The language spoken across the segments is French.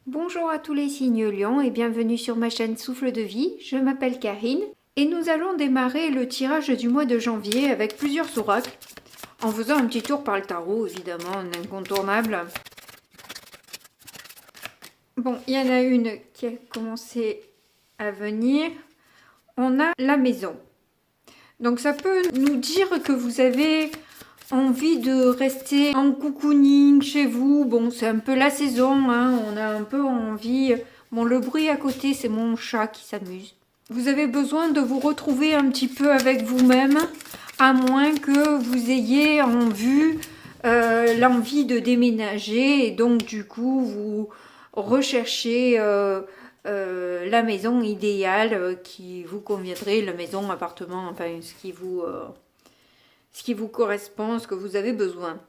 Bonjour à tous les signes Lion et bienvenue sur ma chaîne Souffle de Vie. Je m'appelle Karine et nous allons démarrer le tirage du mois de janvier avec plusieurs oracles en faisant un petit tour par le tarot, évidemment, un incontournable. Bon, il y en a une qui a commencé à venir. On a la maison. Donc ça peut nous dire que vous avez envie de rester en cocooning chez vous. Bon, c'est un peu la saison, hein. On a un peu envie. Bon, le bruit à côté, c'est mon chat qui s'amuse. Vous avez besoin de vous retrouver un petit peu avec vous-même, à moins que vous ayez en vue l'envie de déménager et donc du coup vous recherchez la maison idéale qui vous conviendrait, la maison, appartement, enfin ce qui vous correspond, ce que vous avez besoin.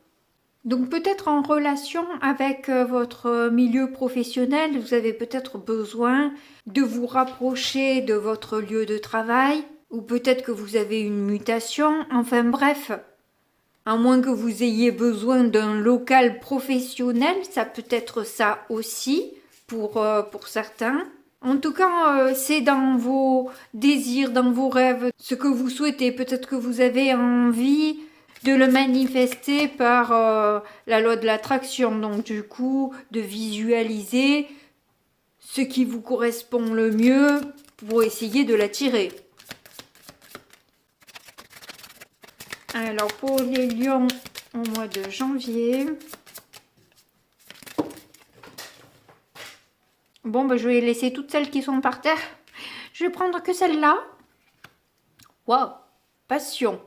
Donc peut-être en relation avec votre milieu professionnel, vous avez peut-être besoin de vous rapprocher de votre lieu de travail, ou peut-être que vous avez une mutation, enfin bref, à moins que vous ayez besoin d'un local professionnel, ça peut être ça aussi pour certains. En tout cas, c'est dans vos désirs, dans vos rêves, ce que vous souhaitez. Peut-être que vous avez envie de le manifester par la loi de l'attraction. Donc du coup, de visualiser ce qui vous correspond le mieux pour essayer de l'attirer. Alors pour les lions au mois de janvier... Bon, ben, je vais laisser toutes celles qui sont par terre. Je vais prendre que celle-là. Waouh, passion.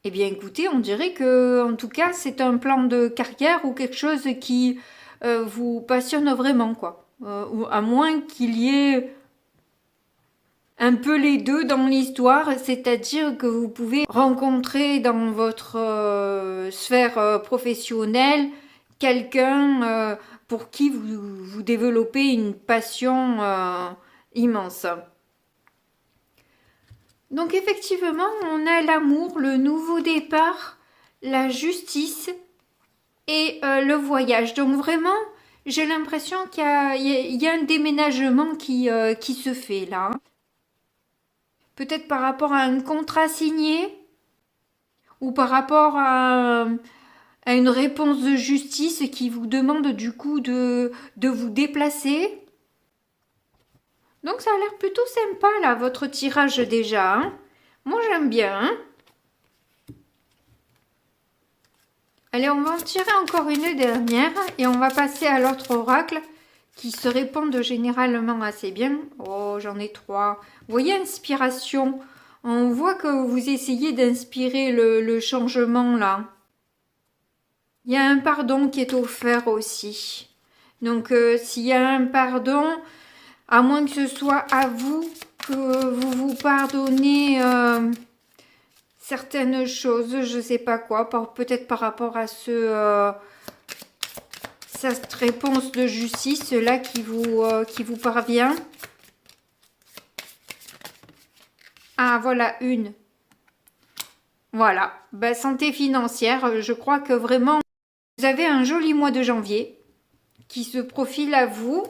Eh bien, écoutez, on dirait que, en tout cas, c'est un plan de carrière ou quelque chose qui vous passionne vraiment, quoi. Ou à moins qu'il y ait un peu les deux dans l'histoire, c'est-à-dire que vous pouvez rencontrer dans votre sphère professionnelle quelqu'un pour qui vous développez une passion immense. Donc effectivement, on a l'amour, le nouveau départ, la justice et le voyage. Donc vraiment, j'ai l'impression qu'il y a un déménagement qui se fait là. Peut-être par rapport à un contrat signé ou par rapport à une réponse de justice qui vous demande du coup de vous déplacer. Donc ça a l'air plutôt sympa là, votre tirage déjà. Hein. Moi j'aime bien. Hein. Allez, on va en tirer encore une dernière et on va passer à l'autre oracle qui se répondent généralement assez bien. Oh, j'en ai 3. Vous voyez, inspiration. On voit que vous essayez d'inspirer le changement là. Il y a un pardon qui est offert aussi. Donc, s'il y a un pardon, à moins que ce soit à vous que vous vous pardonnez certaines choses, je ne sais pas quoi, peut-être par rapport à cette réponse de justice là qui vous parvient. Ah, voilà une. Voilà, ben, santé financière, je crois que vraiment, vous avez un joli mois de janvier qui se profile à vous.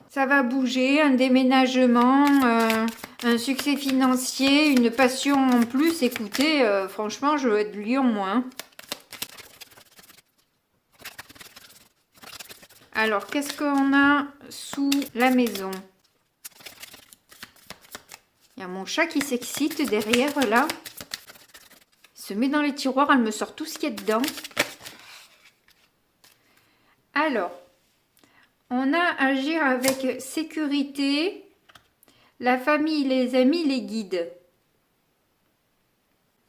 Ça va bouger, un déménagement, un succès financier, une passion en plus. Écoutez, franchement, je veux être lion, moi. Hein. Alors, qu'est-ce qu'on a sous la maison? Il y a mon chat qui s'excite derrière, là. Il se met dans les tiroirs, elle me sort tout ce qu'il y a dedans. Alors, on a agir avec sécurité, la famille, les amis, les guides.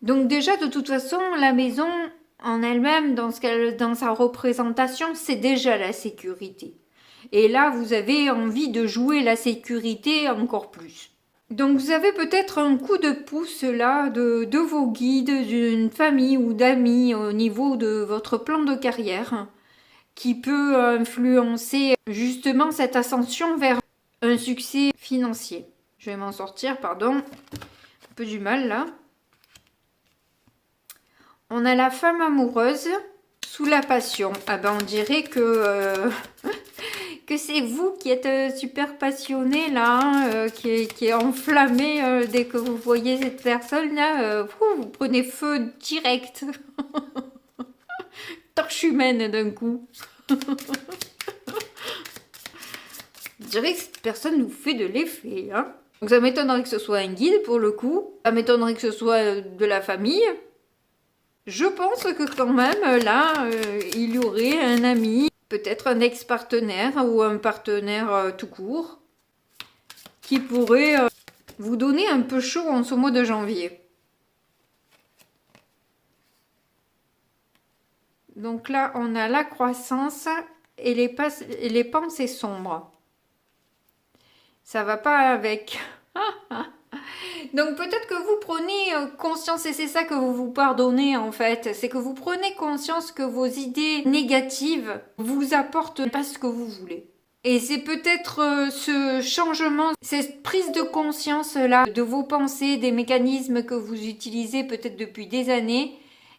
Donc déjà, de toute façon, la maison en elle-même, dans sa représentation, c'est déjà la sécurité. Et là, vous avez envie de jouer la sécurité encore plus. Donc vous avez peut-être un coup de pouce là de vos guides, d'une famille ou d'amis au niveau de votre plan de carrière qui peut influencer justement cette ascension vers un succès financier. Je vais m'en sortir, pardon. Un peu du mal là. On a la femme amoureuse, sous la passion. Ah ben on dirait que, que c'est vous qui êtes super passionné là, hein, qui est enflammé dès que vous voyez cette personne là. Vous prenez feu direct. Torche humaine d'un coup. Je dirais que cette personne nous fait de l'effet. Hein. Donc ça m'étonnerait que ce soit un guide pour le coup. Ça m'étonnerait que ce soit de la famille. Je pense que quand même, là, il y aurait un ami, peut-être un ex-partenaire ou un partenaire tout court, qui pourrait vous donner un peu chaud en ce mois de janvier. Donc là, on a la croissance et les pensées sombres. Ça va pas avec. Donc peut-être que vous prenez conscience, et c'est ça que vous vous pardonnez en fait, c'est que vous prenez conscience que vos idées négatives vous apportent pas ce que vous voulez. Et c'est peut-être ce changement, cette prise de conscience là de vos pensées, des mécanismes que vous utilisez peut-être depuis des années,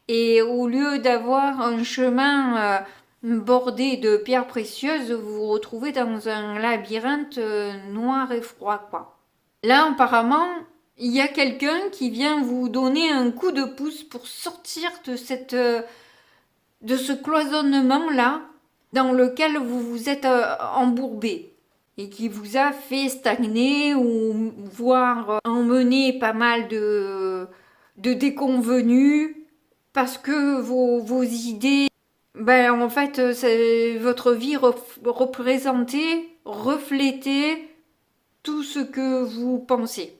et au lieu d'avoir un chemin bordé de pierres précieuses, vous vous retrouvez dans un labyrinthe noir et froid quoi. Là, apparemment, il y a quelqu'un qui vient vous donner un coup de pouce pour sortir de ce cloisonnement-là dans lequel vous vous êtes embourbé et qui vous a fait stagner ou voire emmener pas mal de déconvenues parce que vos idées, ben en fait, votre vie représentait, reflétait tout ce que vous pensez.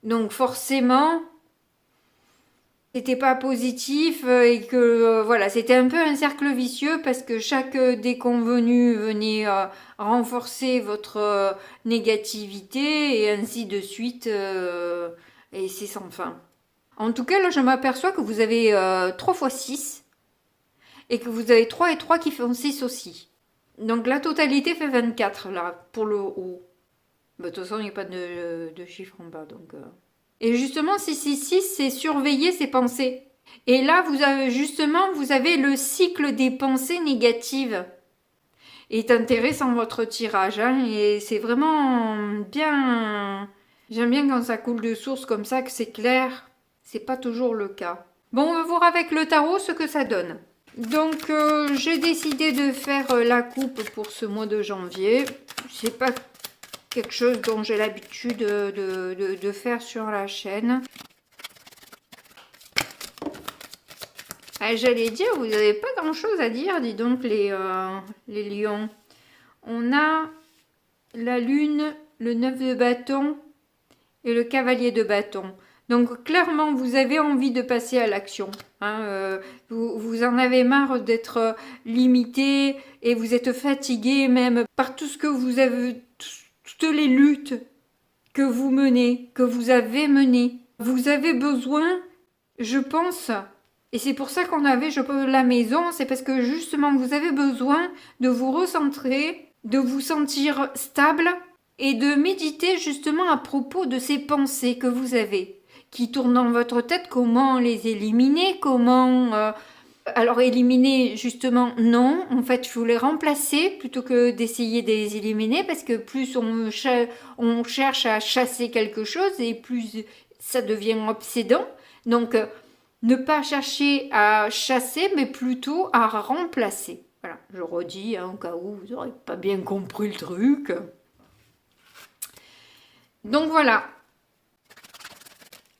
Donc forcément, c'était pas positif et que voilà, c'était un peu un cercle vicieux parce que chaque déconvenu venait renforcer votre négativité et ainsi de suite et c'est sans fin. En tout cas, là, je m'aperçois que vous avez 3 fois 6 et que vous avez 3 et 3 qui font 6 aussi. Donc la totalité fait 24 là pour le haut. Bah, de toute façon, il n'y a pas de chiffre en bas. Donc, Et justement, 666, c'est surveiller ses pensées. Et là, vous avez le cycle des pensées négatives. est intéressant votre tirage. Hein, et c'est vraiment bien... J'aime bien quand ça coule de source comme ça, que c'est clair. C'est pas toujours le cas. Bon, on va voir avec le tarot ce que ça donne. Donc, j'ai décidé de faire la coupe pour ce mois de janvier. C'est pas quelque chose dont j'ai l'habitude de faire sur la chaîne. Ah, j'allais dire, vous n'avez pas grand chose à dire, dis donc les lions. On a la lune, le 9 de bâton et le cavalier de bâton. Donc clairement, vous avez envie de passer à l'action. Hein, vous en avez marre d'être limité et vous êtes fatigué même par tout ce que vous avez... toutes les luttes que vous menez, que vous avez menées. Vous avez besoin, je pense, et c'est pour ça qu'on avait la maison, c'est parce que justement vous avez besoin de vous recentrer, de vous sentir stable et de méditer justement à propos de ces pensées que vous avez, qui tournent dans votre tête, comment les éliminer, comment... Alors éliminer justement non, en fait il faut les remplacer plutôt que d'essayer de les éliminer parce que plus on cherche à chasser quelque chose et plus ça devient obsédant. Donc ne pas chercher à chasser mais plutôt à remplacer. Voilà, je redis hein, au cas où vous n'aurez pas bien compris le truc. Donc voilà.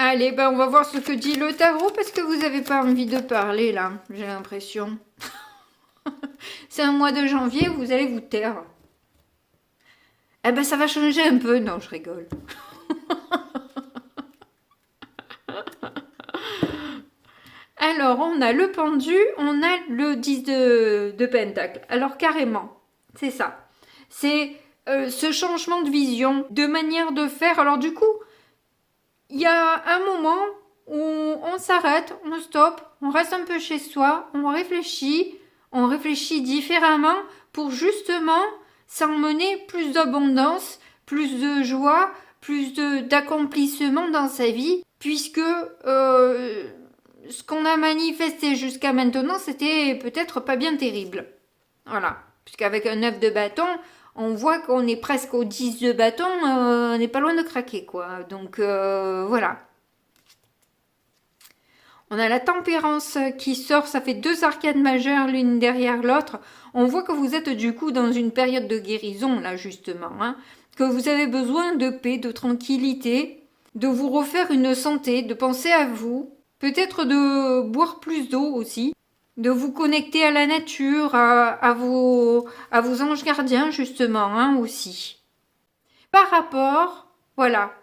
Allez, ben on va voir ce que dit le tarot parce que vous n'avez pas envie de parler là, j'ai l'impression. C'est un mois de janvier, vous allez vous taire. Eh ben ça va changer un peu. Non, je rigole. Alors, on a le pendu, on a le 10 de pentacle. Alors carrément, c'est ça. C'est ce changement de vision, de manière de faire. Alors du coup... Il y a un moment où on s'arrête, on stoppe, on reste un peu chez soi, on réfléchit différemment pour justement s'emmener plus d'abondance, plus de joie, plus d'accomplissement dans sa vie, puisque ce qu'on a manifesté jusqu'à maintenant, c'était peut-être pas bien terrible. Voilà. Puisqu'avec un 9 de bâton, on voit qu'on est presque au 10 de bâton, on n'est pas loin de craquer, quoi. Donc, voilà. On a la tempérance qui sort, ça fait 2 arcades majeures l'une derrière l'autre. On voit que vous êtes du coup dans une période de guérison, là, justement. Hein, que vous avez besoin de paix, de tranquillité, de vous refaire une santé, de penser à vous. Peut-être de boire plus d'eau aussi, de vous connecter à la nature, à vos anges gardiens justement hein, aussi. Par rapport, voilà,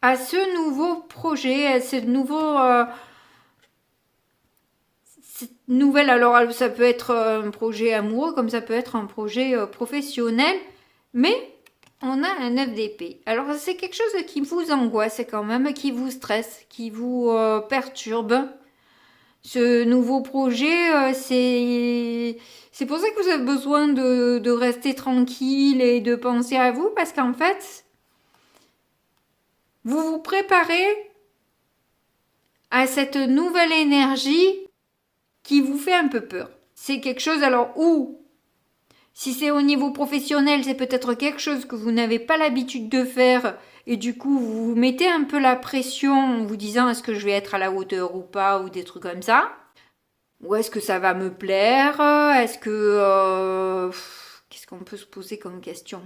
à ce nouveau projet, à cette nouvelle, alors ça peut être un projet amoureux comme ça peut être un projet professionnel, mais on a un 9 d'épée. Alors c'est quelque chose qui vous angoisse quand même, qui vous stresse, qui vous perturbe. Ce nouveau projet, c'est pour ça que vous avez besoin de rester tranquille et de penser à vous, parce qu'en fait, vous vous préparez à cette nouvelle énergie qui vous fait un peu peur. C'est quelque chose, alors, si c'est au niveau professionnel, c'est peut-être quelque chose que vous n'avez pas l'habitude de faire et du coup vous vous mettez un peu la pression en vous disant est-ce que je vais être à la hauteur ou pas ou des trucs comme ça. Ou est-ce que ça va me plaire? Est-ce que... qu'est-ce qu'on peut se poser comme question?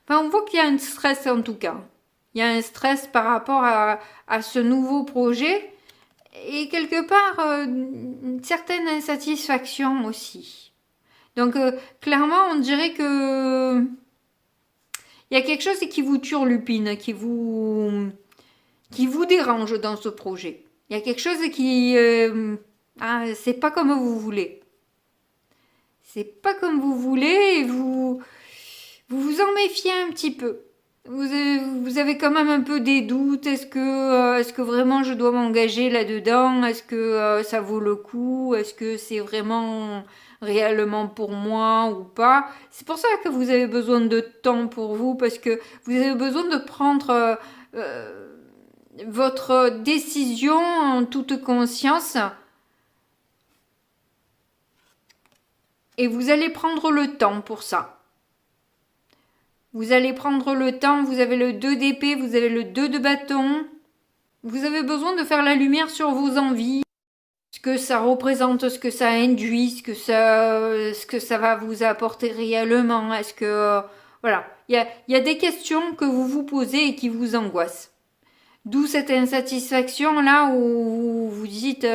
Enfin, on voit qu'il y a un stress en tout cas. Il y a un stress par rapport à ce nouveau projet et quelque part une certaine insatisfaction aussi. Donc clairement, on dirait que il y a quelque chose qui vous turlupine, qui vous dérange dans ce projet. Il y a quelque chose qui c'est pas comme vous voulez. C'est pas comme vous voulez et vous vous en méfiez un petit peu. Vous avez quand même un peu des doutes. Est-ce que vraiment je dois m'engager là-dedans? Est-ce que ça vaut le coup? Est-ce que c'est vraiment réellement pour moi ou pas? C'est pour ça que vous avez besoin de temps pour vous, parce que vous avez besoin de prendre votre décision en toute conscience. Et vous allez prendre le temps pour ça. Vous allez prendre le temps, vous avez le 2 d'épée, vous avez le 2 de bâton. Vous avez besoin de faire la lumière sur vos envies, ce que ça représente, ce que ça induit, ce que ça va vous apporter réellement. Est-ce que... voilà, il y a des questions que vous vous posez et qui vous angoissent. D'où cette insatisfaction là où vous dites...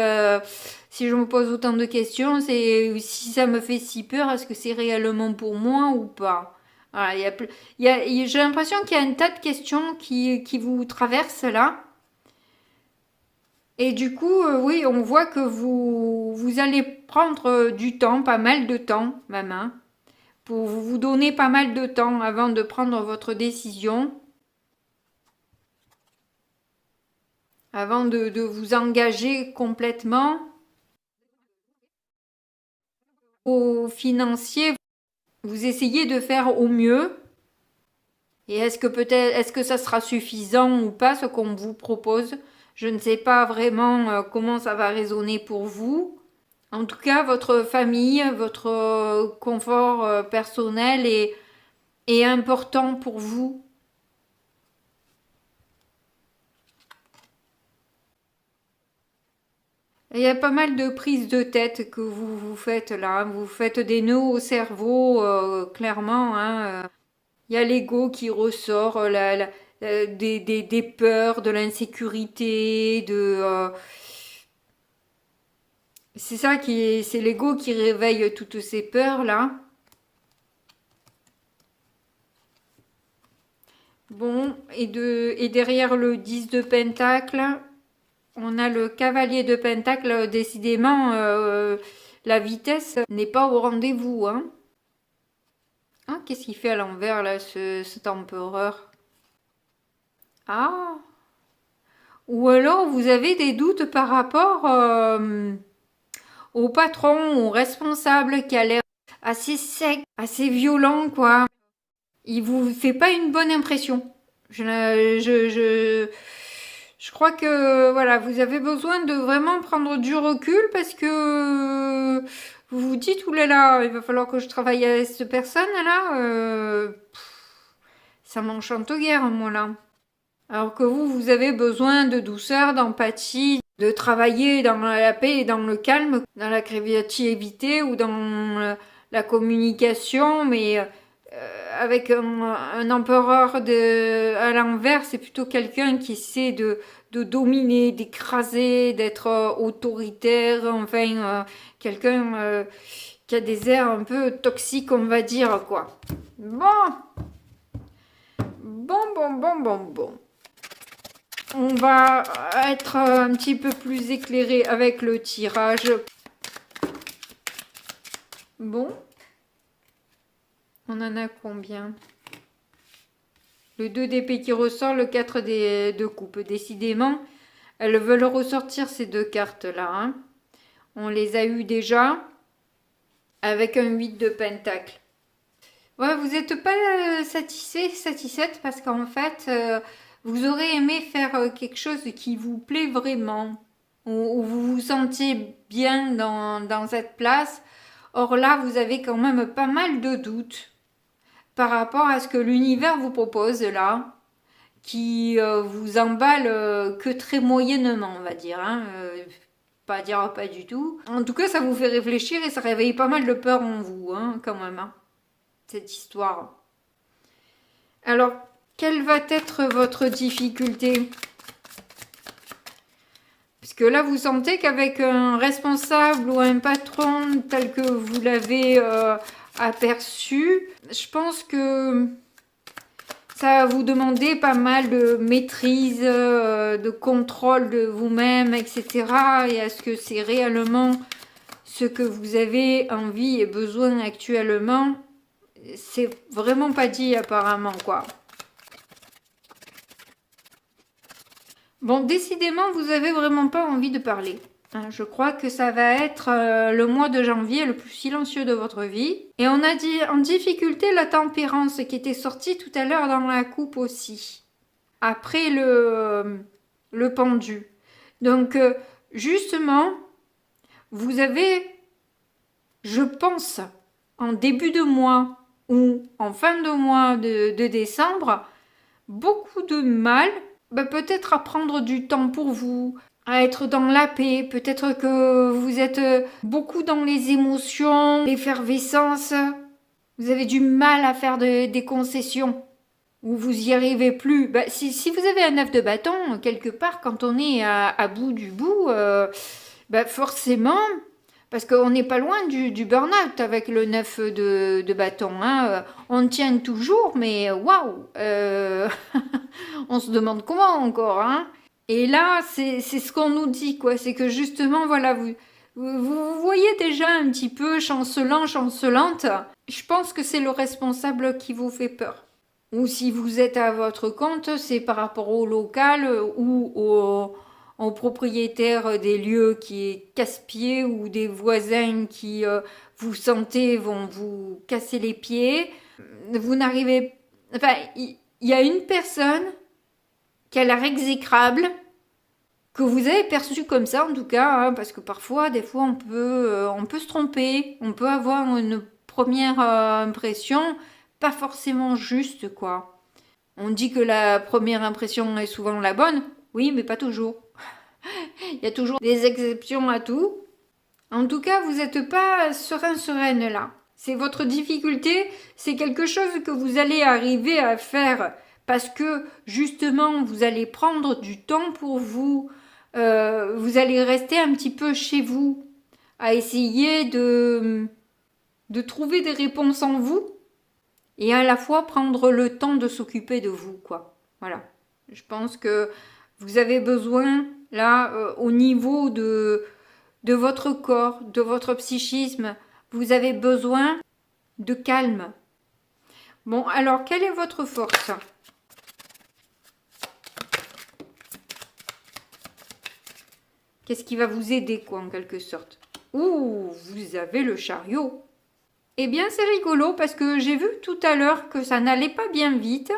si je me pose autant de questions, c'est si ça me fait si peur, est-ce que c'est réellement pour moi ou pas? Voilà, j'ai l'impression qu'il y a un tas de questions qui vous traversent là. Et du coup, oui, on voit que vous allez prendre du temps, pas mal de temps même, hein, pour vous donner pas mal de temps avant de prendre votre décision. Avant de vous engager complètement. Au financier, vous essayez de faire au mieux. Et est-ce que ça sera suffisant ou pas ce qu'on vous propose? Je ne sais pas vraiment comment ça va résonner pour vous. En tout cas, votre famille, votre confort personnel est important pour vous. Il y a pas mal de prises de tête que vous faites là. Vous faites des nœuds au cerveau, clairement. Hein. Il y a l'ego qui ressort, des peurs, de l'insécurité, c'est ça c'est l'ego qui réveille toutes ces peurs là. Bon, et derrière le 10 de pentacle, on a le cavalier de pentacle. Décidément, la vitesse n'est pas au rendez-vous, hein. Ah, qu'est-ce qu'il fait à l'envers là, cet empereur? Ah, ou alors vous avez des doutes par rapport au patron, au responsable qui a l'air assez sec, assez violent, quoi. Il vous fait pas une bonne impression. Je crois que voilà, vous avez besoin de vraiment prendre du recul parce que vous vous dites, oulala, il va falloir que je travaille avec cette personne-là. Ça m'enchante guère, moi, là. Alors que vous avez besoin de douceur, d'empathie, de travailler dans la paix et dans le calme, dans la créativité ou dans la communication, mais avec un empereur à l'envers, c'est plutôt quelqu'un qui essaie de dominer, d'écraser, d'être autoritaire, enfin, quelqu'un qui a des airs un peu toxiques, on va dire, quoi. Bon, bon. On va être un petit peu plus éclairé avec le tirage. Bon. On en a combien? Le 2 d'épée qui ressort, le 4 de coupe. Décidément, elles veulent ressortir ces deux cartes-là. Hein. On les a eues déjà avec un 8 de pentacle. Ouais, vous n'êtes pas satisfaite parce qu'en fait, vous aurez aimé faire quelque chose qui vous plaît vraiment. Où vous vous sentiez bien dans cette place. Or là, vous avez quand même pas mal de doutes par rapport à ce que l'univers vous propose là, qui vous emballe que très moyennement, on va dire. Hein, pas dire pas du tout. En tout cas, ça vous fait réfléchir et ça réveille pas mal de peur en vous, hein, quand même, hein, cette histoire. Alors, quelle va être votre difficulté? Parce que là, vous sentez qu'avec un responsable ou un patron tel que vous l'avez aperçu, je pense que ça va vous demander pas mal de maîtrise, de contrôle de vous-même, etc. Et est-ce que c'est réellement ce que vous avez envie et besoin actuellement? C'est vraiment pas dit apparemment, quoi. Bon, décidément, vous avez vraiment pas envie de parler. Je crois que ça va être le mois de janvier le plus silencieux de votre vie. Et on a dit en difficulté la tempérance qui était sortie tout à l'heure dans la coupe aussi. Après le pendu. Donc, justement, vous avez, je pense, en début de mois ou en fin de mois de décembre, beaucoup de mal, peut-être à prendre du temps pour vous, à être dans la paix. Peut-être que vous êtes beaucoup dans les émotions, l'effervescence. Vous avez du mal à faire des concessions. Ou vous y arrivez plus. Si vous avez un 9 de bâton, quelque part, quand on est à bout du bout, forcément, parce qu'on n'est pas loin du burn-out avec le 9 de bâton. Hein. On tient toujours, mais waouh on se demande comment encore. Hein. Et là, c'est ce qu'on nous dit, quoi. C'est que justement, voilà, vous voyez déjà un petit peu chancelante. Je pense que c'est le responsable qui vous fait peur. Ou si vous êtes à votre compte, c'est par rapport au local ou au propriétaire des lieux qui est casse-pied ou des voisins qui, vous sentez, vont vous casser les pieds. Vous n'arrivez... Enfin, il y a une personne qui a l'air exécrable, que vous avez perçu comme ça en tout cas, hein, parce que parfois, des fois, on peut se tromper, on peut avoir une première impression pas forcément juste, quoi. On dit que la première impression est souvent la bonne, oui, mais pas toujours. Il y a toujours des exceptions à tout. En tout cas, vous n'êtes pas sereine là. C'est votre difficulté, c'est quelque chose que vous allez arriver à faire parce que justement, vous allez prendre du temps pour vous. Vous allez rester un petit peu chez vous, à essayer de trouver des réponses en vous et à la fois prendre le temps de s'occuper de vous, quoi. Voilà. Je pense que vous avez besoin, là, au niveau de votre corps, de votre psychisme, vous avez besoin de calme. Bon, alors, quelle est votre force ? Qu'est-ce qui va vous aider, quoi, en quelque sorte ? Ouh, vous avez le chariot. Eh bien, c'est rigolo parce que j'ai vu tout à l'heure que ça n'allait pas bien vite.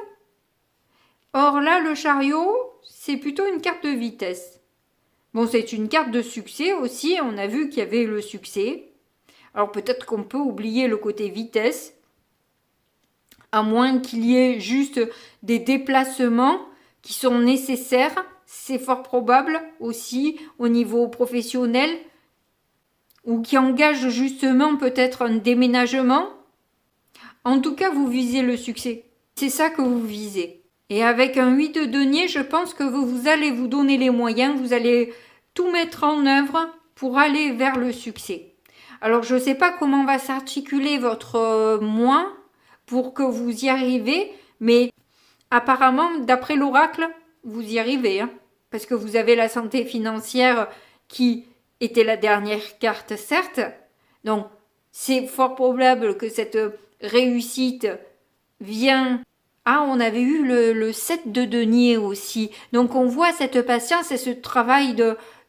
Or là, le chariot, c'est plutôt une carte de vitesse. Bon, c'est une carte de succès aussi, on a vu qu'il y avait le succès. Alors peut-être qu'on peut oublier le côté vitesse, à moins qu'il y ait juste des déplacements qui sont nécessaires. C'est fort probable aussi au niveau professionnel, ou qui engage justement peut-être un déménagement. En tout cas, vous visez le succès. C'est ça que vous visez. Et avec un 8 de denier, je pense que vous allez vous donner les moyens, vous allez tout mettre en œuvre pour aller vers le succès. Alors, je ne sais pas comment va s'articuler votre mois pour que vous y arrivez, mais apparemment, d'après l'oracle, vous y arrivez, hein, parce que vous avez la santé financière qui était la dernière carte, certes. Donc, c'est fort probable que cette réussite vient. Ah, on avait eu le 7 de denier aussi. Donc, on voit cette patience et ce travail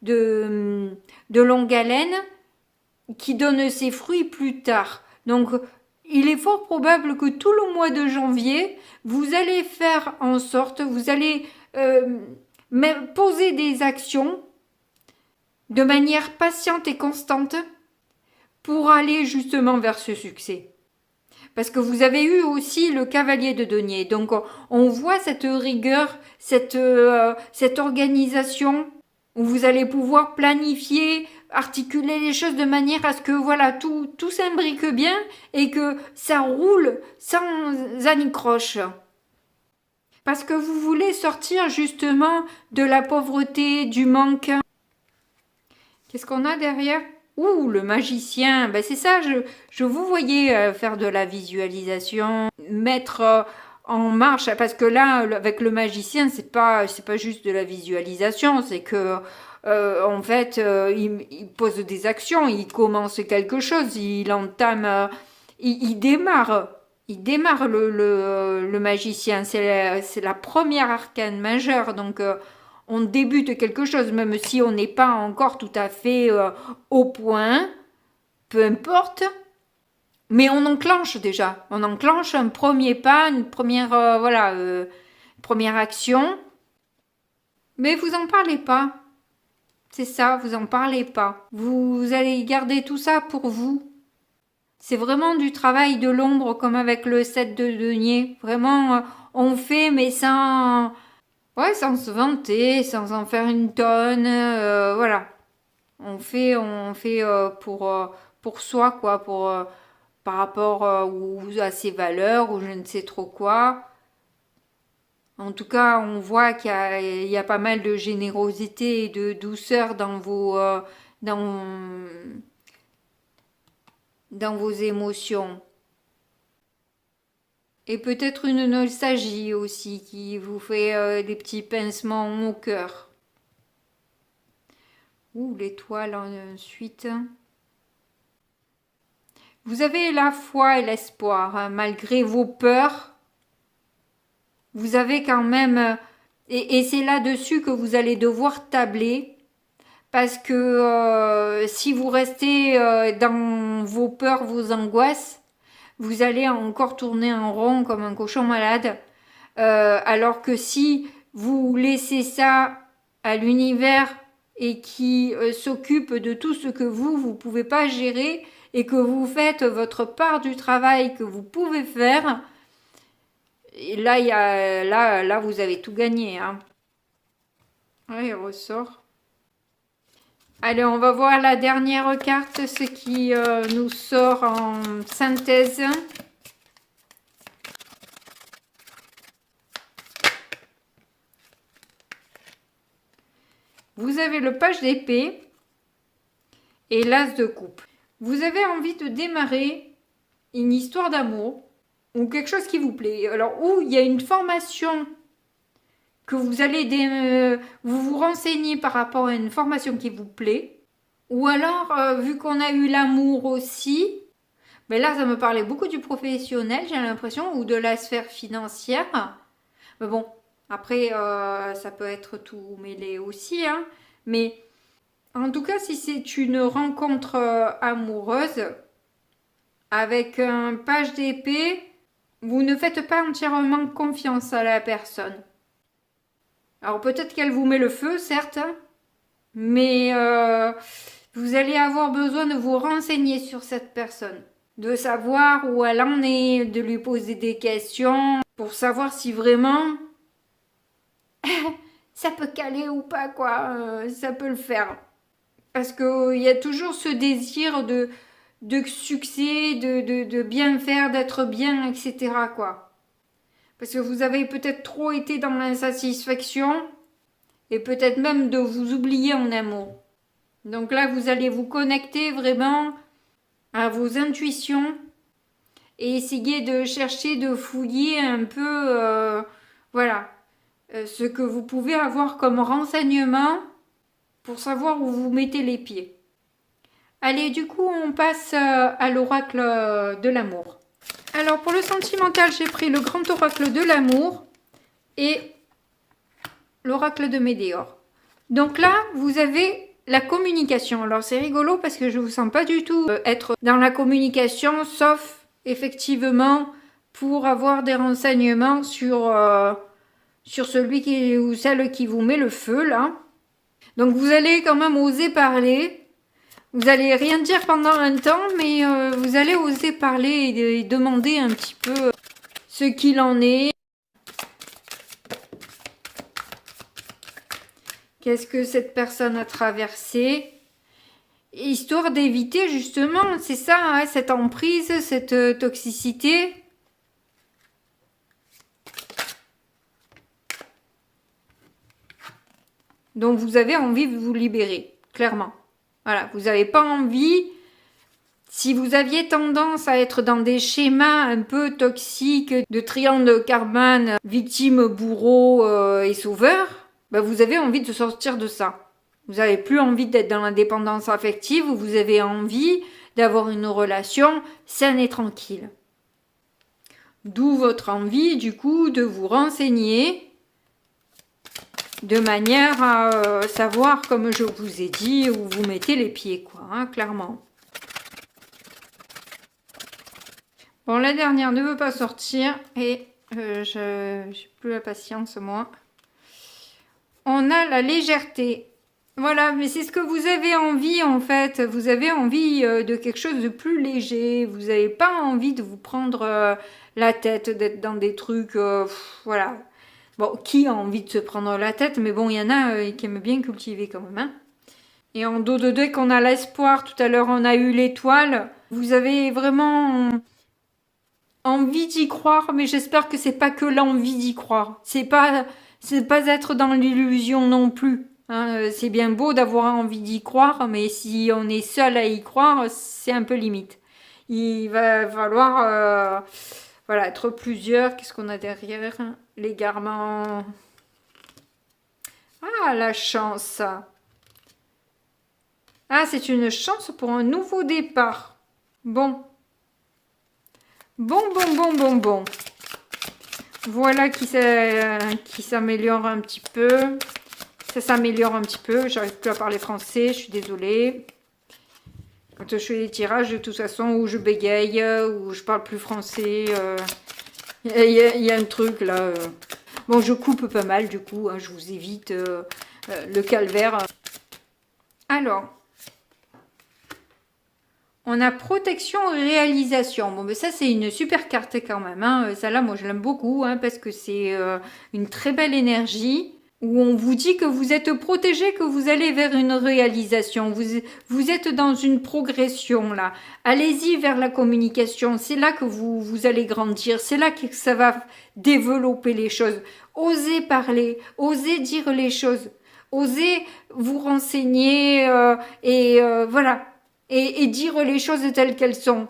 de longue haleine qui donne ses fruits plus tard. Donc, il est fort probable que tout le mois de janvier, vous allez faire en sorte, vous allez poser des actions de manière patiente et constante pour aller justement vers ce succès. Parce que vous avez eu aussi le cavalier de denier. Donc on voit cette rigueur, cette organisation où vous allez pouvoir planifier, articuler les choses de manière à ce que voilà tout s'imbrique bien et que ça roule sans anicroche. Parce que vous voulez sortir justement de la pauvreté, du manque. Qu'est-ce qu'on a derrière? Ouh, le magicien, ben c'est ça, je vous voyais faire de la visualisation, mettre en marche, parce que là, avec le magicien, c'est pas juste de la visualisation, c'est que, en fait, il pose des actions, il commence quelque chose, il entame, il démarre. Il démarre le magicien, c'est la première arcane majeure, donc on débute quelque chose, même si on n'est pas encore tout à fait au point, peu importe, mais on enclenche déjà. On enclenche un premier pas, une première, première action, mais vous en parlez pas. C'est ça, vous en parlez pas. Vous allez garder tout ça pour vous. C'est vraiment du travail de l'ombre, comme avec le 7 de denier. Vraiment, on fait, mais sans... Ouais, sans se vanter, sans en faire une tonne, voilà. On fait pour soi, quoi, par rapport à ses valeurs ou je ne sais trop quoi. En tout cas, on voit qu'il y a pas mal de générosité et de douceur dans vos émotions. Et peut-être une nostalgie aussi qui vous fait des petits pincements au cœur. Ouh, l'étoile ensuite. Vous avez la foi et l'espoir, hein, malgré vos peurs. Vous avez quand même... et c'est là-dessus que vous allez devoir tabler. Parce que si vous restez dans vos peurs, vos angoisses, vous allez encore tourner en rond comme un cochon malade. Alors que si vous laissez ça à l'univers et qui s'occupe de tout ce que vous pouvez pas gérer et que vous faites votre part du travail que vous pouvez faire, et là vous avez tout gagné. Hein. Ouais, il ressort. Allez, on va voir la dernière carte, ce qui nous sort en synthèse. Vous avez le page d'épée et l'as de coupe. Vous avez envie de démarrer une histoire d'amour ou quelque chose qui vous plaît. Alors, où il y a une formation que vous allez vous renseignez par rapport à une formation qui vous plaît. Ou alors, vu qu'on a eu l'amour aussi, mais là, ça me parlait beaucoup du professionnel, j'ai l'impression, ou de la sphère financière. Mais bon, après, ça peut être tout mêlé aussi, hein. Mais en tout cas, si c'est une rencontre amoureuse, avec un page d'épée, vous ne faites pas entièrement confiance à la personne. Alors peut-être qu'elle vous met le feu, certes, mais vous allez avoir besoin de vous renseigner sur cette personne, de savoir où elle en est, de lui poser des questions pour savoir si vraiment ça peut caler ou pas, quoi, ça peut le faire. Parce qu'il y a toujours ce désir de succès, de bien faire, d'être bien, etc., quoi. Parce que vous avez peut-être trop été dans l'insatisfaction et peut-être même de vous oublier en amour. Donc là, vous allez vous connecter vraiment à vos intuitions et essayer de chercher, de fouiller un peu, voilà, ce que vous pouvez avoir comme renseignement pour savoir où vous mettez les pieds. Allez, du coup, on passe à l'oracle de l'amour. Alors, pour le sentimental, j'ai pris le grand oracle de l'amour et l'oracle de Médéor. Donc là, vous avez la communication. Alors, c'est rigolo parce que je ne vous sens pas du tout être dans la communication, sauf effectivement pour avoir des renseignements sur celui qui, ou celle qui vous met le feu, là. Donc, vous allez quand même oser parler. Vous allez rien dire pendant un temps, mais vous allez oser parler et demander un petit peu ce qu'il en est. Qu'est-ce que cette personne a traversé? Histoire d'éviter justement, c'est ça, hein, cette emprise, cette toxicité. dont vous avez envie de vous libérer, clairement. Voilà, vous n'avez pas envie, si vous aviez tendance à être dans des schémas un peu toxiques, de triangle Karman, victime, bourreau et sauveur, ben vous avez envie de sortir de ça. Vous n'avez plus envie d'être dans l'indépendance affective, vous avez envie d'avoir une relation saine et tranquille. D'où votre envie, du coup, de vous renseigner de manière à savoir, comme je vous ai dit, où vous mettez les pieds, quoi, hein, clairement. Bon, la dernière ne veut pas sortir et je n'ai plus la patience, moi. On a la légèreté. Voilà, mais c'est ce que vous avez envie, en fait. Vous avez envie de quelque chose de plus léger. Vous n'avez pas envie de vous prendre la tête, d'être dans des trucs, voilà. Bon, qui a envie de se prendre la tête? Mais bon, il y en a qui aiment bien cultiver quand même. Hein. Et en dos de deux, qu'on a l'espoir, tout à l'heure on a eu l'étoile. Vous avez vraiment envie d'y croire, mais j'espère que c'est pas que l'envie d'y croire. C'est pas être dans l'illusion non plus. Hein. C'est bien beau d'avoir envie d'y croire, mais si on est seul à y croire, c'est un peu limite. Il va falloir voilà, être plusieurs. Qu'est-ce qu'on a derrière? L'égarement. Ah, la chance. Ah, c'est une chance pour un nouveau départ. Bon. Bon. Voilà qui s'améliore un petit peu. Ça s'améliore un petit peu. J'arrive plus à parler français, je suis désolée. Quand je fais les tirages, de toute façon, où je bégaye, où je parle plus français, il y a un truc là. Bon, je coupe pas mal du coup, hein, je vous évite le calvaire. Alors, on a protection et réalisation. Bon, mais ça, c'est une super carte quand même. Hein. Celle-là, moi, je l'aime beaucoup hein, parce que c'est une très belle énergie. Où on vous dit que vous êtes protégé, que vous allez vers une réalisation. Vous êtes dans une progression là. Allez-y vers la communication. C'est là que vous allez grandir. C'est là que ça va développer les choses. Osez parler. Osez dire les choses. Osez vous renseigner voilà. Et dire les choses telles qu'elles sont.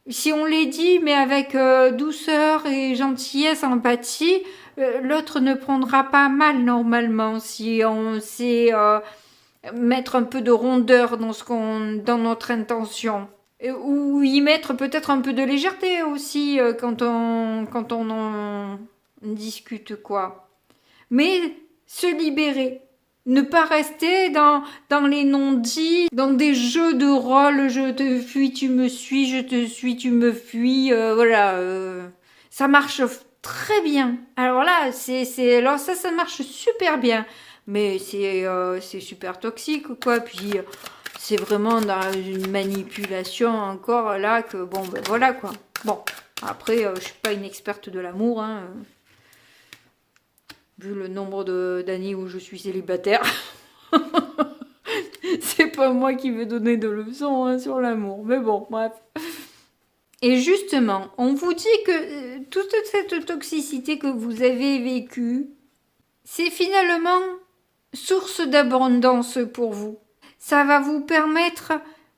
Si on les dit, mais avec douceur et gentillesse, empathie, l'autre ne prendra pas mal normalement si on sait mettre un peu de rondeur dans notre intention. Ou y mettre peut-être un peu de légèreté aussi quand on en discute quoi. Mais se libérer. Ne pas rester dans les non-dits, dans des jeux de rôle, je te fuis, tu me suis, je te suis, tu me fuis, voilà. Ça marche très bien. Alors là, alors ça marche super bien. Mais c'est super toxique, quoi. Puis, c'est vraiment dans une manipulation encore, là, que bon, ben voilà, quoi. Bon, après, je suis pas une experte de l'amour, hein. Vu le nombre d'années où je suis célibataire. C'est pas moi qui vais donner de leçons, hein, sur l'amour. Mais bon, bref. Et justement, on vous dit que toute cette toxicité que vous avez vécue, c'est finalement source d'abondance pour vous. Ça va vous permettre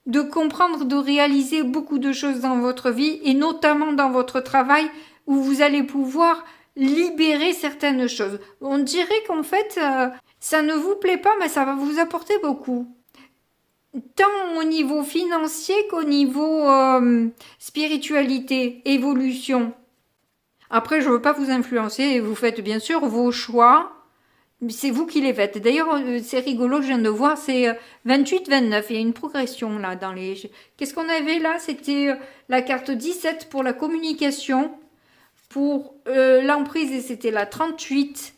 de comprendre, de réaliser beaucoup de choses dans votre vie et notamment dans votre travail où vous allez pouvoir libérer certaines choses. On dirait qu'en fait, ça ne vous plaît pas, mais ça va vous apporter beaucoup. Tant au niveau financier qu'au niveau spiritualité, évolution. Après, je ne veux pas vous influencer et vous faites bien sûr vos choix. C'est vous qui les faites. D'ailleurs, c'est rigolo, je viens de voir, c'est 28-29. Il y a une progression là dans les... Qu'est-ce qu'on avait là? C'était la carte 17 pour la communication. Pour l'emprise, et c'était la 38.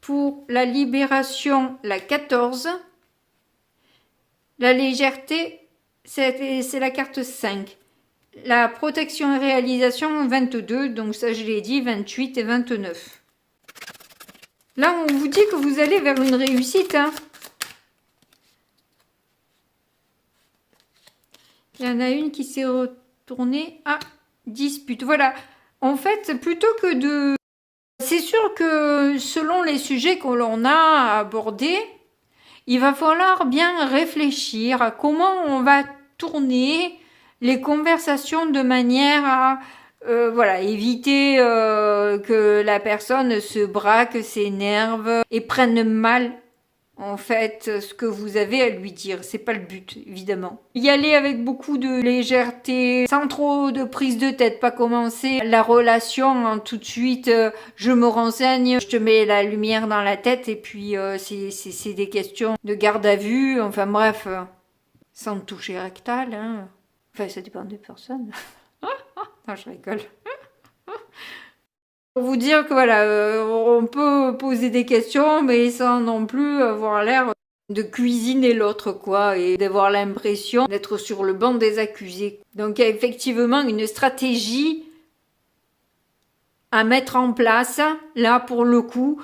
Pour la libération, la 14. La légèreté, c'est la carte 5. La protection et réalisation, 22. Donc ça, je l'ai dit, 28 et 29. Là, on vous dit que vous allez vers une réussite. Hein. Il y en a une qui s'est retournée à dispute. Voilà. En fait, plutôt que de... C'est sûr que selon les sujets que l'on a abordés, il va falloir bien réfléchir à comment on va tourner les conversations de manière à voilà, éviter que la personne se braque, s'énerve et prenne mal en fait ce que vous avez à lui dire. C'est pas le but, évidemment. Y aller avec beaucoup de légèreté, sans trop de prise de tête, pas commencer la relation hein, tout de suite. Je me renseigne, je te mets la lumière dans la tête et puis c'est des questions de garde à vue. Enfin bref, sans toucher rectal. Hein. Enfin, ça dépend des personnes. Non, je rigole. Pour vous dire que voilà, on peut poser des questions, mais sans non plus avoir l'air de cuisiner l'autre, quoi, et d'avoir l'impression d'être sur le banc des accusés. Donc, il y a effectivement une stratégie à mettre en place, là, pour le coup,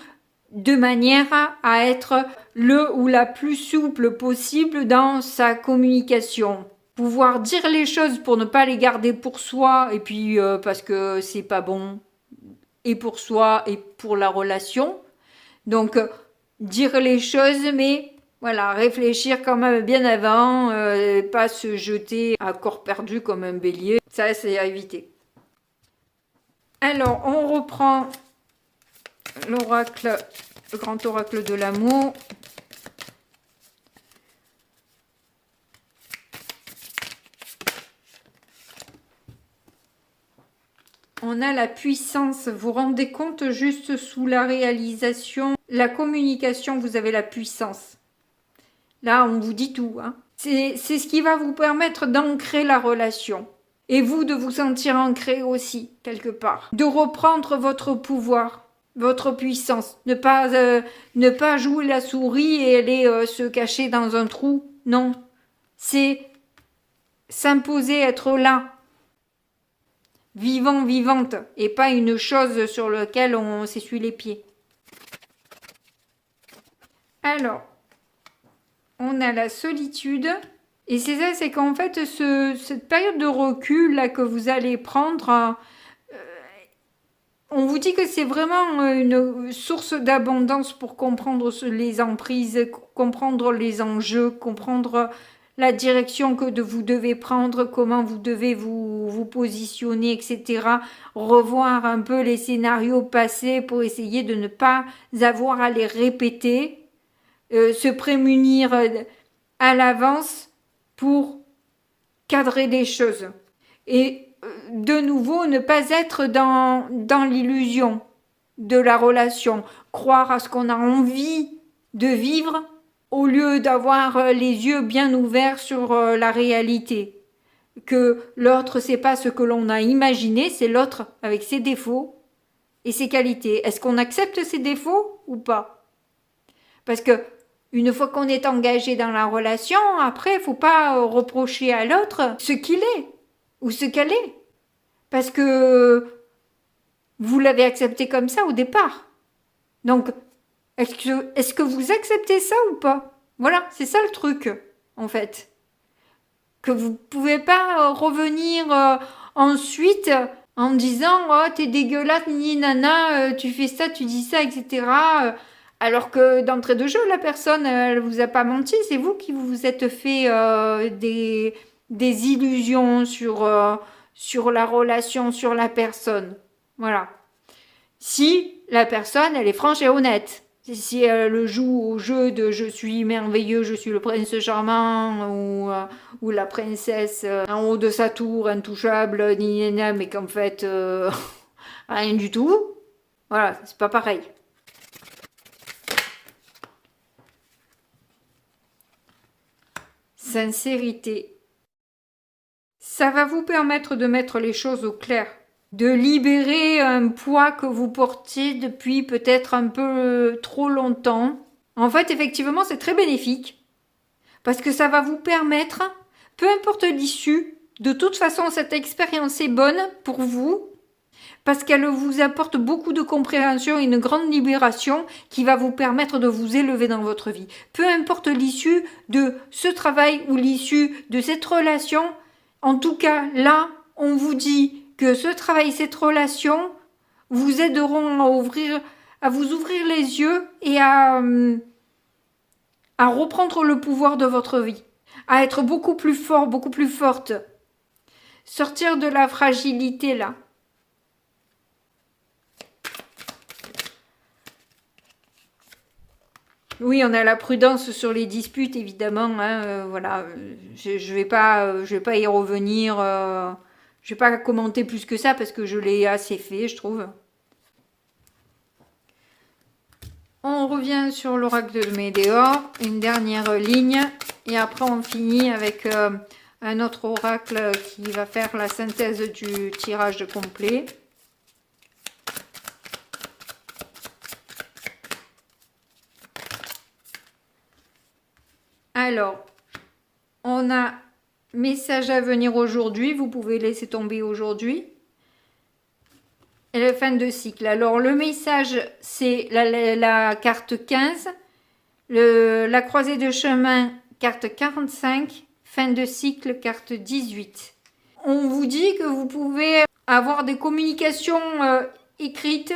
de manière à être le ou la plus souple possible dans sa communication. Pouvoir dire les choses pour ne pas les garder pour soi, et puis parce que c'est pas bon, et pour soi et pour la relation. Donc, dire les choses, mais voilà, réfléchir quand même bien avant, pas se jeter à corps perdu comme un bélier. Ça, c'est à éviter. Alors, on reprend l'oracle, le grand oracle de l'amour. On a la puissance, vous vous rendez compte juste sous la réalisation, la communication, vous avez la puissance. Là, on vous dit tout. Hein. C'est ce qui va vous permettre d'ancrer la relation. Et vous, de vous sentir ancré aussi, quelque part. De reprendre votre pouvoir, votre puissance. Ne pas jouer la souris et aller se cacher dans un trou. Non. C'est s'imposer, être là. Vivant, vivante, et pas une chose sur laquelle on s'essuie les pieds. Alors, on a la solitude, et c'est ça, c'est qu'en fait, cette période de recul là que vous allez prendre, on vous dit que c'est vraiment une source d'abondance pour comprendre les emprises, comprendre les enjeux, comprendre la direction que vous devez prendre, comment vous devez vous positionner, etc. Revoir un peu les scénarios passés pour essayer de ne pas avoir à les répéter, se prémunir à l'avance pour cadrer les choses. Et de nouveau, ne pas être dans l'illusion de la relation, croire à ce qu'on a envie de vivre, au lieu d'avoir les yeux bien ouverts sur la réalité. Que l'autre, c'est pas ce que l'on a imaginé, c'est l'autre avec ses défauts. et ses qualités. Est-ce qu'on accepte ses défauts ou pas? Parce que une fois qu'on est engagé dans la relation, après, il faut pas reprocher à l'autre ce qu'il est ou ce qu'elle est. Parce que vous l'avez accepté comme ça au départ. Donc, est-ce que vous acceptez ça ou pas? Voilà, c'est ça le truc, en fait. Que vous pouvez pas revenir ensuite en disant « Oh, t'es dégueulasse, ni nana, tu fais ça, tu dis ça, etc. » Alors que d'entrée de jeu, la personne, elle vous a pas menti, c'est vous qui vous êtes fait des illusions sur la relation, sur la personne. Voilà. Si la personne, elle est franche et honnête. Si elle joue au jeu de je suis merveilleux, je suis le prince charmant ou la princesse en haut de sa tour, intouchable, mais qu'en fait, rien du tout. Voilà, c'est pas pareil. Sincérité. Ça va vous permettre de mettre les choses au clair, de libérer un poids que vous portiez depuis peut-être un peu trop longtemps. En fait, effectivement, c'est très bénéfique parce que ça va vous permettre, peu importe l'issue, de toute façon, cette expérience est bonne pour vous parce qu'elle vous apporte beaucoup de compréhension et une grande libération qui va vous permettre de vous élever dans votre vie. Peu importe l'issue de ce travail ou l'issue de cette relation, en tout cas, là, on vous dit que ce travail, cette relation, vous aideront à vous ouvrir les yeux et à reprendre le pouvoir de votre vie, à être beaucoup plus fort, beaucoup plus forte. Sortir de la fragilité, là. Oui, on a la prudence sur les disputes, évidemment. Hein, voilà, je vais pas y revenir. Je vais pas commenter plus que ça parce que je l'ai assez fait, je trouve. On revient sur l'oracle de Médéor, une dernière ligne, et après on finit avec un autre oracle qui va faire la synthèse du tirage complet. Alors, on a message à venir aujourd'hui, vous pouvez laisser tomber aujourd'hui. Et la fin de cycle. Alors, le message, c'est la carte 15, la croisée de chemin, carte 45, fin de cycle, carte 18. On vous dit que vous pouvez avoir des communications écrites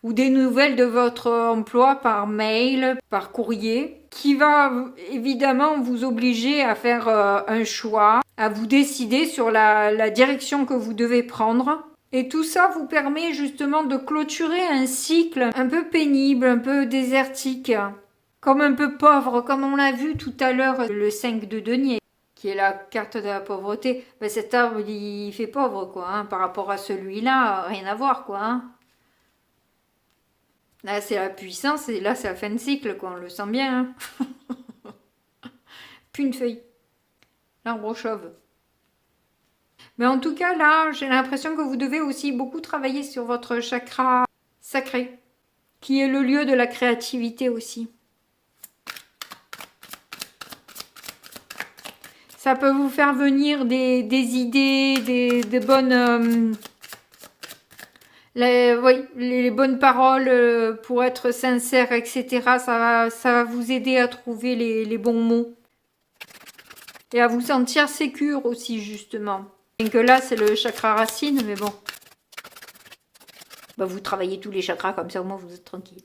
ou des nouvelles de votre emploi par mail, par courrier, qui va évidemment vous obliger à faire un choix, à vous décider sur la direction que vous devez prendre. Et tout ça vous permet justement de clôturer un cycle un peu pénible, un peu désertique, comme un peu pauvre, comme on l'a vu tout à l'heure, le 5 de denier, qui est la carte de la pauvreté. Ben, cet arbre, il fait pauvre, quoi, hein, par rapport à celui-là, rien à voir, quoi, hein. Là, c'est la puissance, et là, c'est la fin de cycle, quoi. On le sent bien. Hein. Puis une feuille. L'arbre chauve. Mais en tout cas, là, j'ai l'impression que vous devez aussi beaucoup travailler sur votre chakra sacré, qui est le lieu de la créativité aussi. Ça peut vous faire venir des idées, des bonnes... les bonnes paroles pour être sincère, etc. Ça va vous aider à trouver les bons mots. Et à vous sentir sécure aussi, justement. Et que là, c'est le chakra racine, mais bon. Bah, vous travaillez tous les chakras, comme ça, au moins, vous êtes tranquille.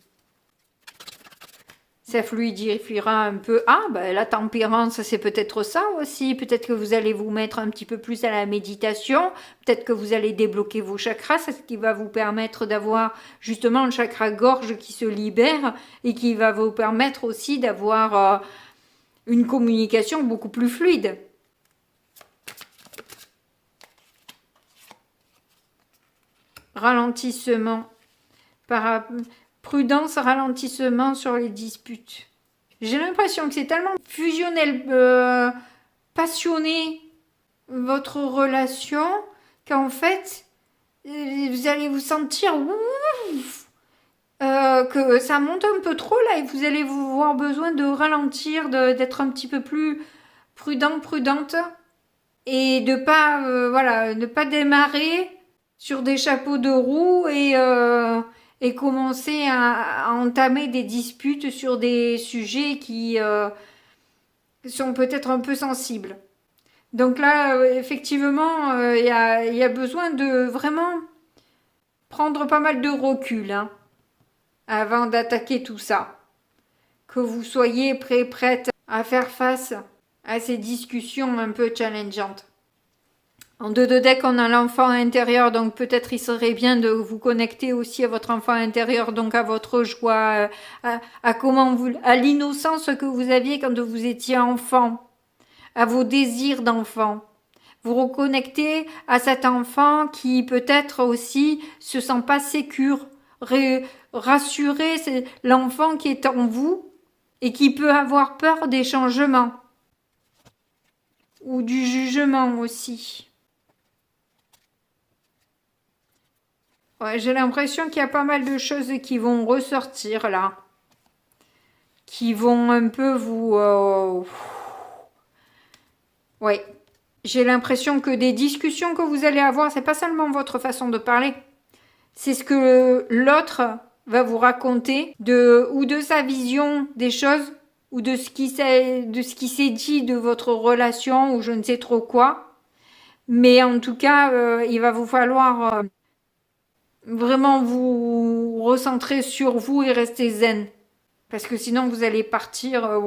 Ça fluidifiera un peu. Ah, bah, la tempérance, c'est peut-être ça aussi. Peut-être que vous allez vous mettre un petit peu plus à la méditation. Peut-être que vous allez débloquer vos chakras. C'est ce qui va vous permettre d'avoir justement le chakra gorge qui se libère et qui va vous permettre aussi d'avoir une communication beaucoup plus fluide. Ralentissement. Prudence, ralentissement sur les disputes. J'ai l'impression que c'est tellement fusionnel, passionné, votre relation, qu'en fait, vous allez vous sentir que ça monte un peu trop là et vous allez vous avoir besoin de ralentir, d'être un petit peu plus prudente et de pas voilà, ne pas démarrer sur des chapeaux de roue et commencer à entamer des disputes sur des sujets qui sont peut-être un peu sensibles. Donc là, effectivement, y a besoin de vraiment prendre pas mal de recul hein, avant d'attaquer tout ça. Que vous soyez prête à faire face à ces discussions un peu challengeantes. En 2 de deck, on a l'enfant intérieur, donc peut-être il serait bien de vous connecter aussi à votre enfant intérieur, donc à votre joie, à comment vous, à l'innocence que vous aviez quand vous étiez enfant, à vos désirs d'enfant. Vous reconnectez à cet enfant qui peut-être aussi se sent pas sécure, rassurer, c'est l'enfant qui est en vous et qui peut avoir peur des changements ou du jugement aussi. Ouais, j'ai l'impression qu'il y a pas mal de choses qui vont ressortir là, qui vont un peu vous... Ouais, j'ai l'impression que des discussions que vous allez avoir, c'est pas seulement votre façon de parler, c'est ce que l'autre va vous raconter ou de sa vision des choses ou de ce qui s'est dit de votre relation ou je ne sais trop quoi. Mais en tout cas, il va vous falloir vraiment vous recentrer sur vous et rester zen. Parce que sinon vous allez partir.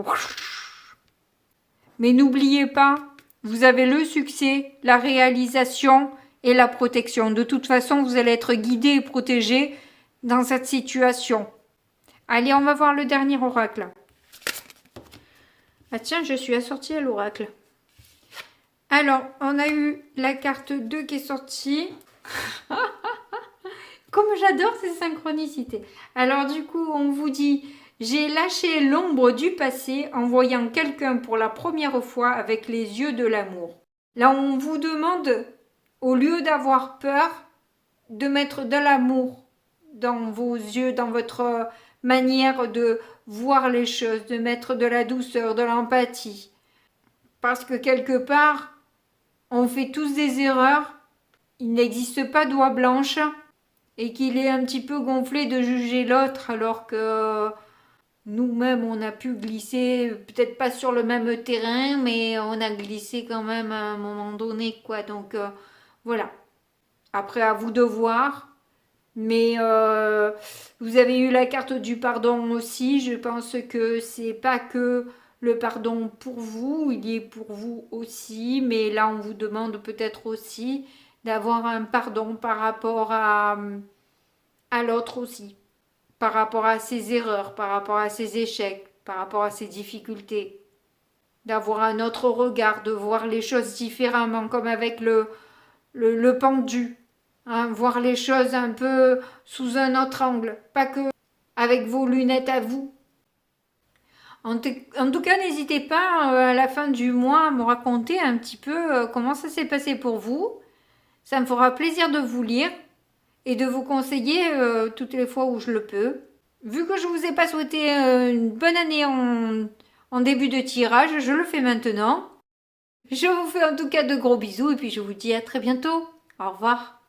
Mais n'oubliez pas, vous avez le succès, la réalisation et la protection. De toute façon, vous allez être guidé et protégé dans cette situation. Allez, on va voir le dernier oracle. Ah tiens, je suis assortie à l'oracle. Alors, on a eu la carte 2 qui est sortie. Comme j'adore ces synchronicités. Alors du coup, on vous dit, j'ai lâché l'ombre du passé en voyant quelqu'un pour la première fois avec les yeux de l'amour. Là, on vous demande, au lieu d'avoir peur, de mettre de l'amour dans vos yeux, dans votre manière de voir les choses, de mettre de la douceur, de l'empathie. Parce que quelque part, on fait tous des erreurs. Il n'existe pas d'oie blanche. Et qu'il est un petit peu gonflé de juger l'autre alors que nous-mêmes on a pu glisser, peut-être pas sur le même terrain, mais on a glissé quand même à un moment donné, quoi. Donc voilà. Après à vous de voir. Mais vous avez eu la carte du pardon aussi. Je pense que c'est pas que le pardon pour vous, il est pour vous aussi. Mais là on vous demande peut-être aussi d'avoir un pardon par rapport à l'autre aussi, par rapport à ses erreurs, par rapport à ses échecs, par rapport à ses difficultés, d'avoir un autre regard, de voir les choses différemment, comme avec le pendu, hein, voir les choses un peu sous un autre angle, pas que avec vos lunettes à vous. En tout cas, n'hésitez pas à la fin du mois à me raconter un petit peu comment ça s'est passé pour vous. Ça me fera plaisir de vous lire et de vous conseiller toutes les fois où je le peux. Vu que je vous ai pas souhaité une bonne année en début de tirage, je le fais maintenant. Je vous fais en tout cas de gros bisous et puis je vous dis à très bientôt. Au revoir.